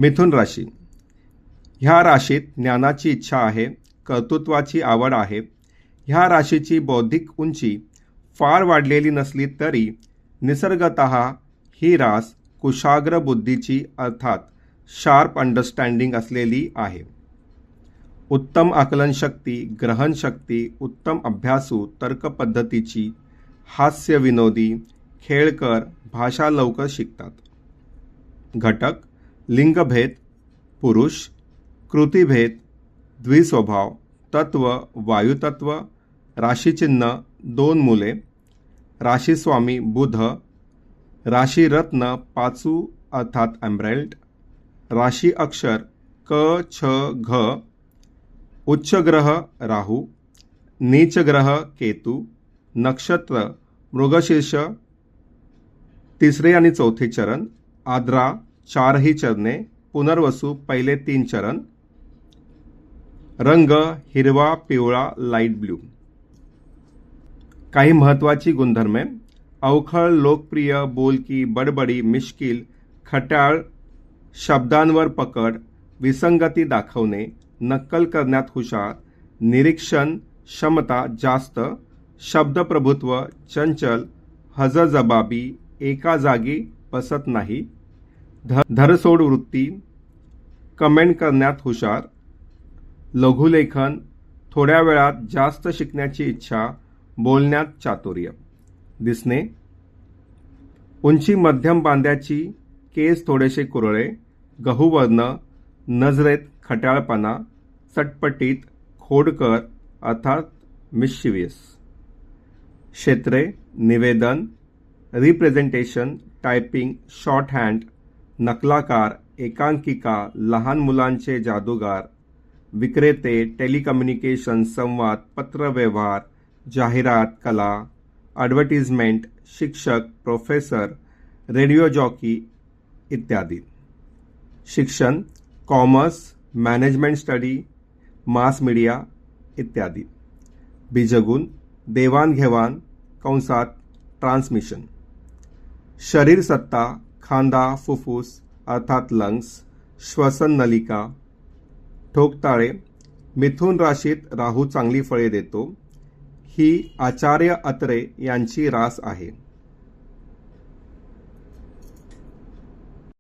मिथुन राशी. ह्या राशीत ज्ञानाची इच्छा आहे, कर्तृत्वाची आवड आहे. ह्या राशीची बौद्धिक उंची फार वाढलेली नसली तरी निसर्गतः ही रास कुशाग्र बुद्धीची अर्थात शार्प अंडरस्टँडिंग असलेली आहे. उत्तम आकलनशक्ती, ग्रहणशक्ती, उत्तम अभ्यासू, तर्क पद्धतीची, हास्य विनोदी, खेळकर, भाषा लवकर शिकतात. घटक लिंगभेद पुरुष, कृतिभेद द्विस्वभाव, तत्व वायुतत्व, राशीचिन्ह 2 मुले, राशीस्वामी बुध, राशीरत्न पाचू अर्थात एम्ब्रेल्ड, राशी अक्षर क छ घ, उच्च ग्रह राहू, नीच ग्रह केतू, नक्षत्र मृगशीर्ष 3 आणि 4 चरण, आद्रा 4 चरणे, पुनर्वसू पहिले 3 चरण. रंग हिरवा, पिवळा, लाईट ब्ल्यू. काही महत्त्वाची गुणधर्मे: अवखळ, लोकप्रिय, बोलकी, बडबडी, मिश्किल, खट्याळ, शब्दांवर पकड, विसंगती दाखवणे, नक्कल करण्यात हुशार, निरीक्षण क्षमता जास्त, शब्दप्रभुत्व, चंचल, हजरजबाबी, एका जागी बसत नाही, धरसोड वृत्ती, कमेंट करण्यात हुशार, लघुलेखन, थोड्या वेळात जास्त शिकण्याची इच्छा, बोलण्यात चातुर्य. दिसणे: उंची मध्यम बांध्याची, केस थोडेसे कुरळे, गहूवर्ण, नजरेत खट्याळपणा, चटपटीत, खोडकर अर्थात मिस्चिवियस. क्षेत्रे: निवेदन, रिप्रेझेंटेशन, टायपिंग, शॉर्ट हँड, नकलाकार, एकांकिका, लहान मुलांचे जादूगार, विक्रेते, टेलिकम्युनिकेशन, संवाद, पत्रव्यवहार, जाहिरात, कला, ॲडव्हर्टिजमेंट, शिक्षक, प्रोफेसर, रेडिओ जॉकी इत्यादी. शिक्षण: commerce, management study, mass media इत्यादी. बीजगुण: देवाणघेवाण कंसात ट्रान्समिशन. शरीर सत्ता: खांदा, फुफ्फुस अर्थात लंग्स, श्वसन नलिका. ठोकताळे: मिथुन राशीत राहू चांगली फळे देतो. ही आचार्य अत्रे यांची रास आहे.